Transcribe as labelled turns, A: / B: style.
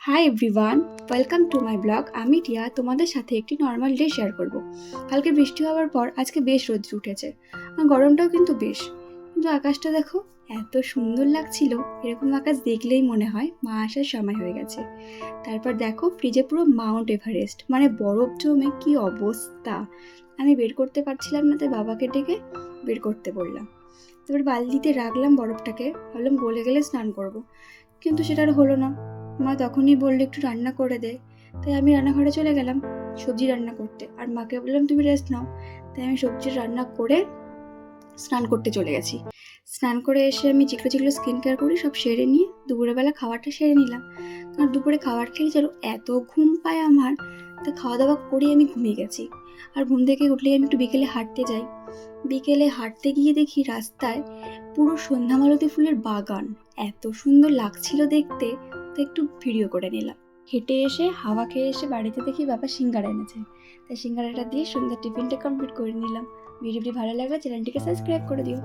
A: Hi everyone, welcome to my blog. আমি টিয়া তোমাদের সাথে একটি নর্মাল ডে শেয়ার করব। কালকে বৃষ্টি হওয়ার পর আজকে বেশ রোদ্র উঠেছে, আর গরমটাও কিন্তু বেশ। কিন্তু আকাশটা দেখো, এত সুন্দর লাগছিল। এরকম আকাশ দেখলেই মনে হয় মা আসার সময় হয়ে গেছে। তারপর দেখো, ফ্রিজে পুরো মাউন্ট এভারেস্ট মানে বরফ জমে কি অবস্থা। আমি বের করতে পারছিলাম না, তাই বাবাকে ডেকে বের করতে বললাম। তারপর বালতিতে রাখলাম বরফটাকে, ভাবলাম গলে গেলে স্নান করব, কিন্তু সেটা আর হলো না। মা তখনই বললো একটু রান্না করে দে, তাই আমি রান্নাঘরে চলে গেলাম সবজি রান্না করতে, আর মাকে বললাম তুমি রেস্ট নাও। তাই আমি সবজি রান্না করে স্নান করতে চলে গেছি। স্নান করে এসে আমি যেগুলো যেগুলো স্কিন কেয়ার করি সব সেরে নিয়ে দুপুরবেলা খাবারটা সেরে নিলাম। কারণ দুপুরে খাবার খেয়ে যেন এত ঘুম পায় আমার, তা খাওয়া দাওয়া করে আমি ঘুমিয়ে গেছি। আর ঘুম থেকে উঠলেই আমি একটু বিকেলে হাঁটতে যাই। বিকেলে হাঁটতে গিয়ে দেখি রাস্তায় পুরো সন্ধ্যামালতী ফুলের বাগান, এত সুন্দর লাগছিল দেখতে, তো একটু ভিডিও করে নিলাম। হেঁটে এসে হাওয়া খেয়ে এসে বাড়িতে দেখি বাবা সিঙ্গারা এনেছে, তাই সিঙ্গারাটা দিয়ে সন্ধ্যার টিফিনটা কমপ্লিট করে নিলাম। ভিডিওটি ভালো লাগলে চ্যানেলটিকে সাবস্ক্রাইব করে দিও।